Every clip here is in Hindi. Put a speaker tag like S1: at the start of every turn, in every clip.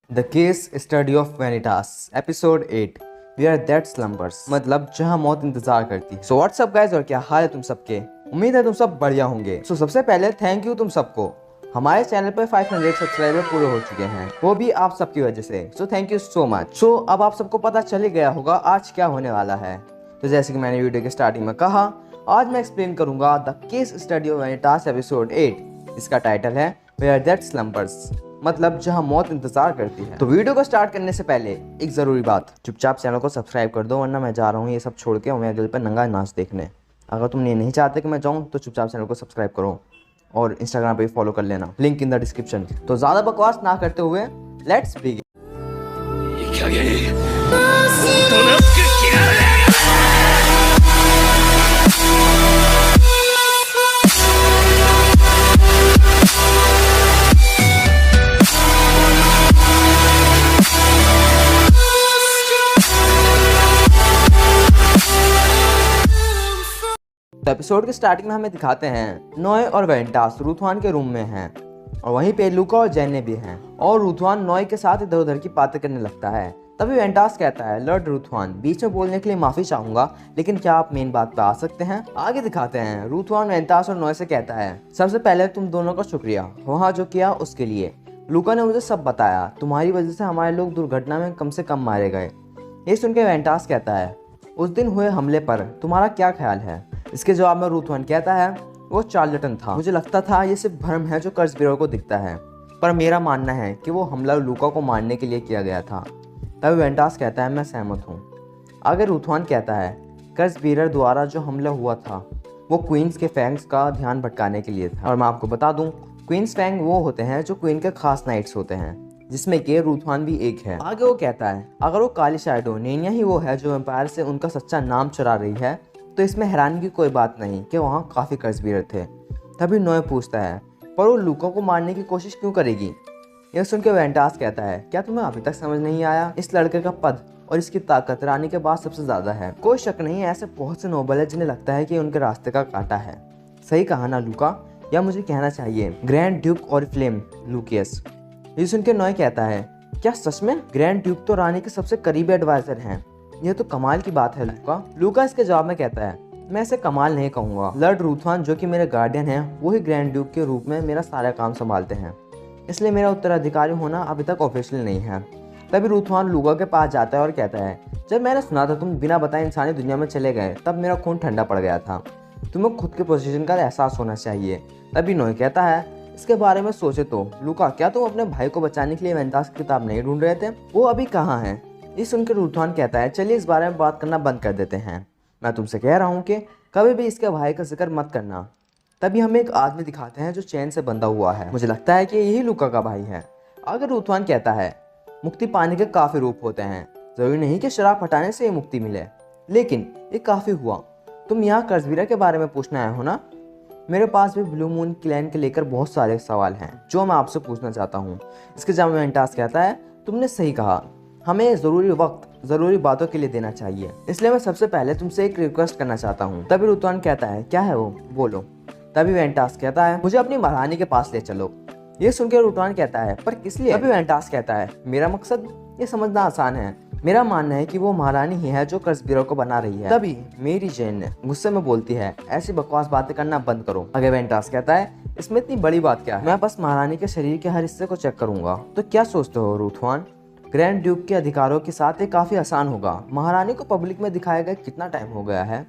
S1: The case study of Vanitas episode 8 we are that slumbers मतलब जहां मौत इंतजार करती है। सो व्हाट्सअप गाइस, और क्या हाल है तुम सबके। उम्मीद है तुम सब बढ़िया होंगे। सो सबसे पहले थैंक यू तुम सबको। हमारे चैनल पर 500 सब्सक्राइबर पूरे हो चुके हैं, वो भी आप सबकी वजह से। So thank you so much. So अब आप सबको पता चल ही गया होगा आज क्या होने वाला है। तो जैसे कि मैंने वीडियो के स्टार्टिंग में कहा, आज मैं एक्सप्लेन करूंगा the case study of Vanitas episode 8। इसका टाइटल है वेयर दैट स्लम्बर्स मतलब जहां मौत इंतजार करती है। तो वीडियो को स्टार्ट करने से पहले एक जरूरी बात, चुपचाप चैनल को सब्सक्राइब कर दो, वरना मैं जा रहा हूँ ये सब छोड़ के मेरे दिल पर नंगा नाच देखने। अगर तुम ये नहीं चाहते कि मैं जाऊँ तो चुपचाप चैनल को सब्सक्राइब करो और इंस्टाग्राम पे भी फॉलो कर लेना, लिंक इन द डिस्क्रिप्शन। तो ज्यादा बकवास ना करते हुए लेट्स बिगिन। तो एपिसोड के स्टार्टिंग में हमें दिखाते हैं नोए और वेंटास रूथवान के रूम में हैं और वहीं पे लूका और जैने भी हैं और रूथवान नोए के साथ इधर उधर की बातें करने लगता है। तभी वेंटास कहता है, लॉर्ड रूथवान, बीच में बोलने के लिए माफी चाहूंगा, लेकिन क्या आप मेन बात पे आ सकते हैं। आगे दिखाते हैं रूथवान वेंटास और नोए से कहता है, सबसे पहले तुम दोनों का शुक्रिया वहाँ जो किया उसके लिए। लूका ने मुझे सब बताया, तुम्हारी वजह से हमारे लोग दुर्घटना में कम से कम मारे गए। ये सुन के वेंटास कहता है, उस दिन हुए हमले पर तुम्हारा क्या ख्याल है। इसके जवाब में रूथवान कहता है, वो चार्लटन था, मुझे लगता था ये सिर्फ भ्रम है जो कर्जबीरों को दिखता है, पर मेरा मानना है कि वो हमला लूका को मारने के लिए किया गया था। तभी वेंटास कहता है, मैं सहमत हूँ। आगे रूथवान कहता है, कर्जबीरर द्वारा जो हमला हुआ था वो क्वींस के फैंग्स का ध्यान भटकाने के लिए था। और मैं आपको बता दूं, क्वींस फैंग वो होते हैं जो क्वीन के खास नाइट्स होते हैं, जिसमें कि रूथवान भी एक है। आगे वो कहता है, अगर वो काली शैडो नेनिया ही वो है जो वेम्पायर से उनका सच्चा नाम चुरा रही है, तो इसमें हैरानी की कोई बात नहीं कि वहाँ काफ़ी कर्जबीर थे। तभी नोए पूछता है, पर वो लूका को मारने की कोशिश क्यों करेगी। यह सुन के वेंटास कहता है, क्या तुम्हें अभी तक समझ नहीं आया, इस लड़के का पद और इसकी ताकत रानी के बाद सबसे ज़्यादा है। कोई शक नहीं है, ऐसे बहुत से नोबल है जिन्हें लगता है कि उनके रास्ते का कांटा है। सही कहा ना लूका, या मुझे कहना चाहिए ग्रैंड ड्यूक और फ्लेम लूकियस। ये सुन के नोए कहता है, क्या सच में ग्रैंड ड्यूक तो रानी के सबसे करीबी एडवाइजर हैं, यह तो कमाल की बात है लूका। लूका इसके जवाब में कहता है, मैं इसे कमाल नहीं कहूँगा, लॉर्ड रूथवान जो कि मेरे गार्डियन हैं वो ही ग्रैंड ड्यूक के रूप में मेरा सारा काम संभालते हैं, इसलिए मेरा उत्तराधिकारी होना अभी तक ऑफिशियल नहीं है। तभी रूथवान लूका के पास जाता है और कहता है, जब मैंने सुना था तुम बिना बताए इंसानी दुनिया में चले गए, तब मेरा खून ठंडा पड़ गया था। तुम्हें खुद के पोजीशन का एहसास होना चाहिए। तभी नोए कहता है, इसके बारे में सोचे तो लूका, क्या तुम अपने भाई को बचाने के लिए वेंटास की किताब नहीं ढूंढ रहे थे, वो अभी कहाँ है। ये सुनकर रूथवान कहता है, चलिए इस बारे में बात करना बंद कर देते हैं, मैं तुमसे कह रहा हूँ कि कभी भी इसके भाई का जिक्र मत करना। तभी हमें एक आदमी दिखाते हैं जो चैन से बंधा हुआ है, मुझे लगता है कि यही लूका का भाई है। अगर रूथवान कहता है, मुक्ति पाने के काफ़ी रूप होते हैं, ज़रूरी नहीं कि शराब हटाने से ये मुक्ति मिले, लेकिन ये काफ़ी हुआ। तुम यहाँ कर्जबीरा के बारे में पूछना आए हो ना। मेरे पास भी ब्लू मून क्लैन के लेकर बहुत सारे सवाल हैं जो मैं आपसे पूछना चाहता हूँ। इसके जवाब में वेंटास कहता है, तुमने सही कहा, हमें ज़रूरी वक्त ज़रूरी बातों के लिए देना चाहिए, इसलिए मैं सबसे पहले तुमसे एक रिक्वेस्ट करना चाहता हूँ। तभी रूथवान कहता है, क्या है वो, बोलो। तभी वेंटास कहता है, मुझे अपनी महारानी के पास ले चलो। ये सुनकर रूथवान कहता है, पर किस लिए। तभी वेंटास कहता है, मेरा मकसद ये समझना आसान है, मेरा मानना है कि वो महारानी ही है जो कर्जबीरों को बना रही है। तभी मेरी जैन गुस्से में बोलती है, ऐसी बकवास बातें करना बंद करो। आगे वेंटास कहता है, इसमें इतनी बड़ी बात क्या है, मैं बस महारानी के शरीर के हर हिस्से को चेक करूंगा। तो क्या सोचते हो रूथवान, ग्रैंड ड्यूक के अधिकारों के साथ ये काफ़ी आसान होगा। महारानी को पब्लिक में दिखाया गया कितना टाइम हो गया है,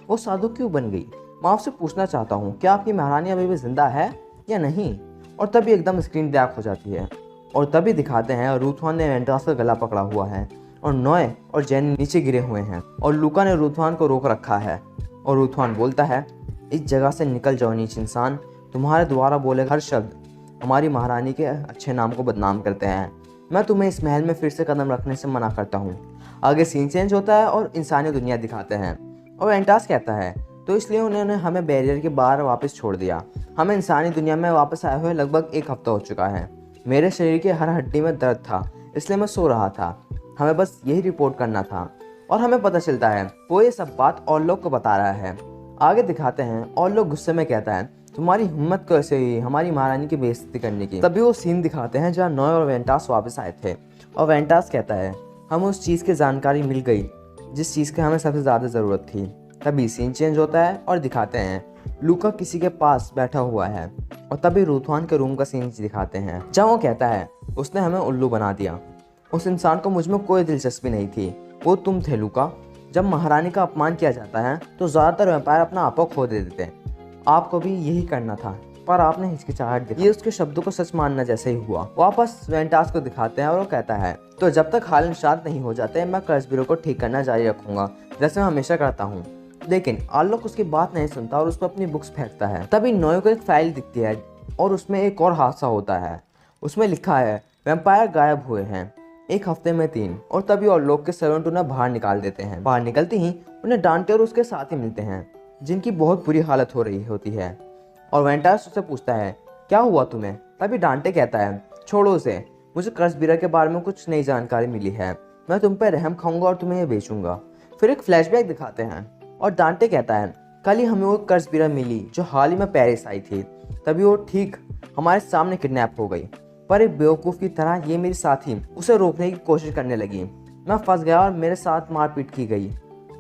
S1: वो साधु क्यों बन गई। मैं आपसे पूछना चाहता हूँ, क्या आपकी महारानी अभी भी जिंदा है या नहीं। और तभी एकदम स्क्रीन ब्लैक हो जाती है और तभी दिखाते हैं रूथवान ने वेंटास का गला पकड़ा हुआ है और नोए और जैन नीचे गिरे हुए हैं और लूका ने रूथवान को रोक रखा है। और रूथवान बोलता है, इस जगह से निकल जाओ नीच इंसान, तुम्हारे द्वारा बोले हर शब्द हमारी महारानी के अच्छे नाम को बदनाम करते हैं। मैं तुम्हें इस महल में फिर से कदम रखने से मना करता हूँ। आगे सीन चेंज होता है और इंसानी दुनिया दिखाते हैं और वेंटास कहता है, तो इसलिए उन्होंने हमें बैरियर के बाहर वापस छोड़ दिया। हमें इंसानी दुनिया में वापस आए हुए लगभग एक हफ्ता हो चुका है। मेरे शरीर की हर हड्डी में दर्द था, इसलिए मैं सो रहा था। हमें बस यही रिपोर्ट करना था और हमें पता चलता है वो ये सब बात और लोग को बता रहा है। आगे दिखाते हैं और लोग गुस्से में कहता है, तुम्हारी हिम्मत कैसे हुई हमारी महारानी की बेइज्जती करने की। तभी वो सीन दिखाते हैं जहाँ नॉय और वेंटास वापस आए थे और वेंटास कहता है हमें उस चीज़ की जानकारी मिल गई जिस चीज़ की हमें सबसे ज़्यादा ज़रूरत थी। तभी सीन चेंज होता है और दिखाते हैं लूका किसी के पास बैठा हुआ है और तभी रूथवान के रूम का सीन दिखाते हैं जहाँ वो कहता है उसने हमें उल्लू बना दिया। उस इंसान को मुझ में कोई दिलचस्पी नहीं थी, वो तुम थे लूका। जब महारानी का अपमान किया जाता है तो ज़्यादातर वैम्पायर अपना आपा खो देते हैं। आपको भी यही करना था पर आपने हिचकिचाहट दिखाई। ये उसके शब्दों को सच मानना जैसे ही हुआ। वापस वेंटास को दिखाते हैं और वो कहता है तो जब तक हाल शांत नहीं हो जाते मैं कर्जबिरो को ठीक करना जारी रखूंगा जैसे मैं हमेशा करता हूँ। लेकिन आर्लोक उसकी बात नहीं सुनता और उस पर अपनी बुक्स फेंकता है। तभी नोय को एक फाइल दिखती है और उसमें एक और हादसा होता है। उसमें लिखा है वैम्पायर गायब हुए हैं 1 हफ्ते में 3। और तभी आर्लोक के सर्वेंट उन्हें बाहर निकाल देते हैं। बाहर निकलते ही उन्हें डांटे और उसके साथी मिलते हैं जिनकी बहुत बुरी हालत हो रही होती है और वेंटास उससे पूछता है क्या हुआ तुम्हें। तभी डांटे कहता है छोड़ो उसे, मुझे कर्जबिरा के बारे में कुछ नई जानकारी मिली है, मैं तुम पर रहम खाऊंगा और तुम्हें ये बेचूंगा। फिर एक फ्लैशबैक दिखाते हैं और डांटे कहता है कल ही हमें वो कर्जबिरा मिली जो हाल ही में पेरिस आई थी। तभी वो ठीक हमारे सामने किडनैप हो गई पर एक बेवकूफ़ की तरह ये मेरी साथी उसे रोकने की कोशिश करने लगी। मैं फंस गया और मेरे साथ मारपीट की गई।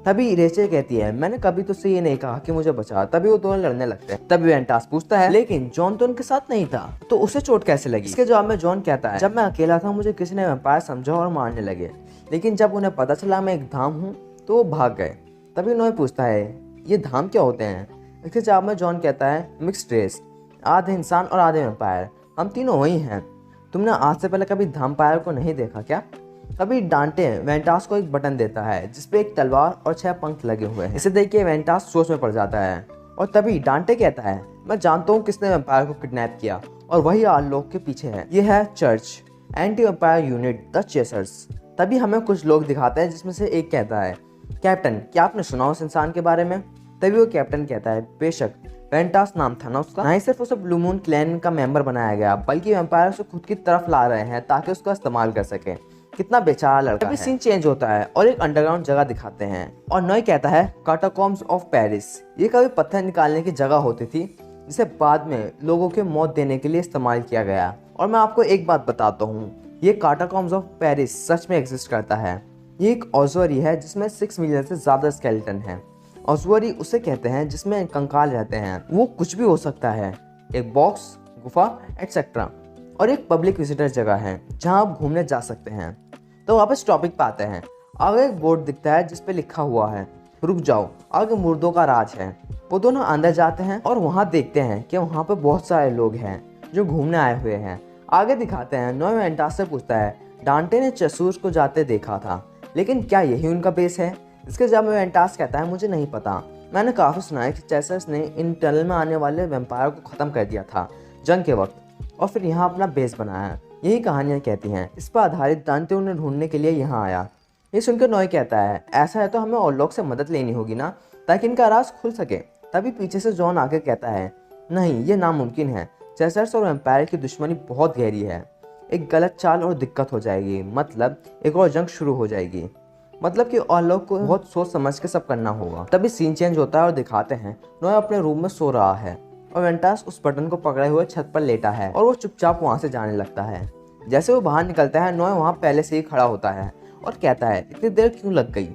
S1: तभी रेचल कहती है मैंने कभी तुझसे ये नहीं कहा कि मुझे बचा। तभी वो दोनों लड़ने लगते हैं। तभी वेंटास पूछता है लेकिन जॉन तो उनके साथ नहीं था तो उसे चोट कैसे लगी। इसके जवाब में जॉन कहता है जब मैं अकेला था मुझे किसी ने वैम्पायर समझा और मारने लगे, लेकिन जब उन्हें पता चला मैं एक धाम हूँ तो वो भाग गए। तभी नॉय पूछता है ये धाम क्या होते हैं। इसके जवाब में जॉन कहता है मिक्स्ड रेस, आधे इंसान और आधे वैम्पायर, हम तीनों वही हैं। तुमने आज से पहले कभी धामपायर को नहीं देखा क्या। तभी डांटे वेंटास को एक बटन देता है जिसपे एक तलवार और 6 पंख लगे हुए हैं। इसे देख के वेंटास सोच में पड़ जाता है और तभी डांटे कहता है मैं जानता हूँ किसने वैम्पायर को किडनैप किया और वही आर्लोक के पीछे है। ये है church anti vampire unit the chasers. तभी हमें कुछ लोग दिखाते हैं जिसमें से एक कहता है कैप्टन क्या आपने सुना उस इंसान के बारे में। तभी वो कैप्टन कहता है बेशक, वेंटास नाम था ना उसका। नहीं सिर्फ उसे ब्लू मून क्लैन का मेंबर बनाया गया बल्कि वैम्पायर उसे खुद की तरफ ला रहे हैं ताकि उसका इस्तेमाल कर सके। कितना बेचारा लड़का है। सीन चेंज होता है और एक अंडरग्राउंड जगह दिखाते हैं और नॉय कहता है कैटाकॉम्ब्स ऑफ पेरिस। ये कभी पत्थर निकालने की जगह होती थी जिसे बाद में लोगों के मौत देने के लिए इस्तेमाल किया गया। और मैं आपको एक बात बताता हूँ, ये कैटाकॉम्ब्स ऑफ पेरिस सच में एग्जिस्ट करता है। ये एक ऑस्वरी है जिसमें 6 मिलियन से ज्यादा स्केलेटन है। ऑस्वरी उसे कहते हैं जिसमें कंकाल रहते हैं। वो कुछ भी हो सकता है, एक बॉक्स, गुफा एटसेट्रा। और एक पब्लिक विजिटर जगह है जहां आप घूमने जा सकते हैं। तो वापस टॉपिक पे आते हैं। आगे एक बोर्ड दिखता है जिसपे लिखा हुआ है रुक जाओ, आगे मुर्दों का राज है। वो दोनों अंदर जाते हैं और वहाँ देखते हैं कि वहाँ पे बहुत सारे लोग हैं जो घूमने आए हुए हैं। आगे दिखाते हैं नॉय वेंटास से पूछता है डांटे ने चेसर्स को जाते देखा था, लेकिन क्या यही उनका बेस है। इसके जवाब में वेंटास कहता है मुझे नहीं पता, मैंने काफ़ी सुना है कि चेसर्स ने इन टनल में आने वाले वैम्पायर को ख़त्म कर दिया था जंग के वक्त और फिर यहाँ अपना बेस बनाया। यही कहानियाँ कहती हैं। इस पर आधारित डांटे उन्हें ढूंढने के लिए यहाँ आया। ये सुनकर नॉय कहता है ऐसा है तो हमें ऑर्लोक से मदद लेनी होगी ना ताकि इनका राज खुल सके। तभी पीछे से जॉन आके कहता है नहीं, ये नामुमकिन है। चेसर्स और वैम्पायर की दुश्मनी बहुत गहरी है। एक गलत चाल और दिक्कत हो जाएगी, मतलब एक और जंग शुरू हो जाएगी। मतलब कि ऑर्लोक को बहुत सोच समझ के सब करना होगा। तभी सीन चेंज होता है और दिखाते हैं नॉय अपने रूम में सो रहा है और वेंटास उस बटन को पकड़े हुए छत पर लेटा है और वो चुपचाप वहाँ से जाने लगता है। जैसे वो बाहर निकलता है नॉय वहाँ पहले से ही खड़ा होता है और कहता है इतनी देर क्यों लग गई,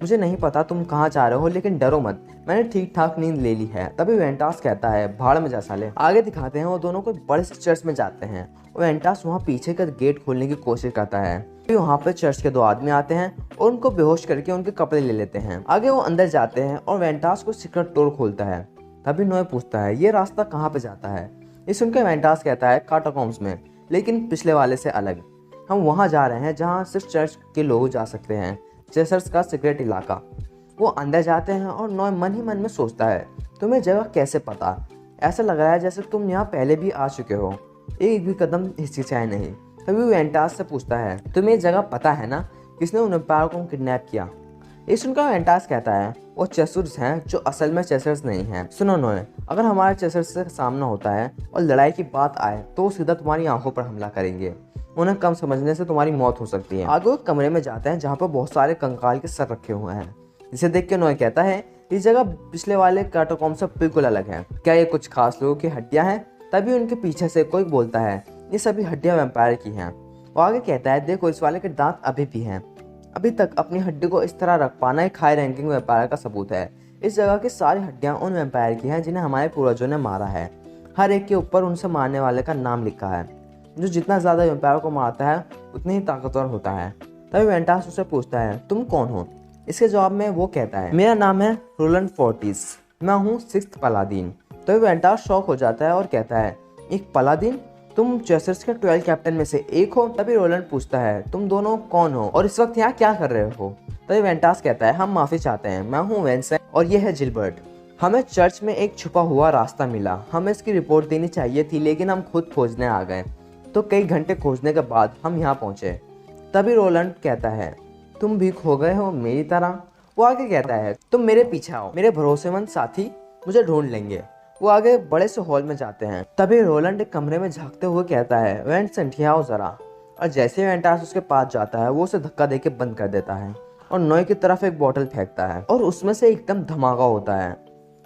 S1: मुझे नहीं पता तुम कहाँ जा रहे हो, लेकिन डरो मत, मैंने ठीक ठाक नींद ले ली है। तभी वेंटास कहता है भाड़ में जा साले। आगे दिखाते हैं वो दोनों कोई बड़े से चर्च में जाते हैं और वेंटास वहाँ पीछे का गेट खोलने की कोशिश करता है। फिर वहाँ पे चर्च के 2 आदमी आते हैं और उनको बेहोश करके उनके कपड़े ले लेते हैं। आगे वो अंदर जाते हैं और वेंटास को सीक्रेट डोर खोलता है। तभी नॉय पूछता है ये रास्ता कहाँ पे जाता है। ये सुनकर वेंटास कहता है कैटाकॉम्ब्स में, लेकिन पिछले वाले से अलग। हम वहाँ जा रहे हैं जहाँ सिर्फ चर्च के लोग जा सकते हैं, चेसर्स का सीक्रेट इलाका। वो अंदर जाते हैं और नॉय मन ही मन में सोचता है तुम्हें जगह कैसे पता, ऐसा लग रहा है जैसे तुम यहाँ पहले भी आ चुके हो, एक भी कदम हिचकिचाए नहीं। तभी वेंटास से पूछता है तुम्हें जगह पता है ना, किसने उन वैम्पायर को किडनैप किया। ये सुनकर वेंटास कहता है वो चेसर्स हैं जो असल में चेसर्स नहीं हैं। सुनो नॉय, अगर हमारे चेसर्स से सामना होता है और लड़ाई की बात आए तो सीधा तुम्हारी आंखों पर हमला करेंगे, उन्हें कम समझने से तुम्हारी मौत हो सकती है। आगे वो कमरे में जाते हैं जहाँ पर बहुत सारे कंकाल के सर रखे हुए हैं। जिसे देख के नॉय कहता है ये जगह पिछले वाले कैटाकॉम्ब से बिल्कुल अलग है। क्या ये कुछ खास लोगों की हड्डियां हैं? तभी उनके पीछे से कोई बोलता है ये सभी हड्डियां वैम्पायर की हैं। वो आगे कहता है देखो इस वाले के दांत अभी भी हैं। अभी तक अपनी हड्डी को इस तरह रख पाना एक हाई रैंकिंग वैम्पायर का सबूत है। इस जगह की सारी हड्डियां उन वैम्पायर की हैं जिन्हें हमारे पूर्वजों ने मारा है। हर एक के ऊपर उनसे मारने वाले का नाम लिखा है। जो जितना ज़्यादा वैम्पायर को मारता है उतनी ही ताकतवर होता है। तभी वेंटास उससे पूछता है तुम कौन हो? इसके जवाब में वो कहता है मेरा नाम है रोलैंड फोर्टिस, मैं हूँ 6th पलादीन। तभी वेंटास शॉक हो जाता है और कहता है एक पलादीन? तुम चेसर्स के 12 कैप्टन में से एक हो? तभी रोलैंड पूछता है तुम दोनों कौन हो और इस वक्त यहाँ क्या कर रहे हो? तभी वेंटास कहता है हम माफ़ी चाहते हैं, मैं हूँ वेंसेंट और ये है जिलबर्ट। हमें चर्च में एक छुपा हुआ रास्ता मिला, हमें इसकी रिपोर्ट देनी चाहिए थी लेकिन हम खुद खोजने आ गए, तो कई घंटे खोजने के बाद हम यहाँ पहुँचे। तभी रोलैंड कहता है तुम भी खो गए हो मेरी तरह? वो आगे कहता है तुम मेरे पीछे आओ, मेरे भरोसेमंद साथी मुझे ढूंढ लेंगे। वो आगे बड़े से हॉल में जाते हैं। तभी रोलैंड एक कमरे में झांकते हुए कहता है वेंसेंट यहाँ आओ जरा। और जैसे ही वेंटास उसके पास जाता है वो उसे धक्का देके बंद कर देता है और नॉय की तरफ एक बोतल फेंकता है और उसमें से एकदम धमाका होता है।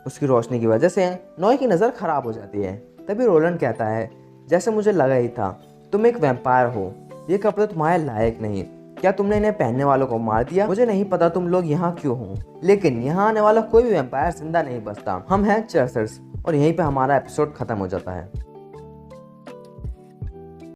S1: उसकी रोशनी की वजह से नॉय की नज़र खराब हो जाती है। तभी रोलैंड कहता है जैसे मुझे लगा ही था, तुम एक वैम्पायर हो, ये कपड़े तुम्हारे लायक नहीं। क्या तुमने इन्हें पहनने वालों को मार दिया? मुझे नहीं पता तुम लोग यहाँ क्यों हो, लेकिन यहाँ आने वाला कोई भी वैम्पायर जिंदा नहीं बचता। हम हैं चेसर्स। और यहीं पे हमारा एपिसोड खत्म हो जाता है।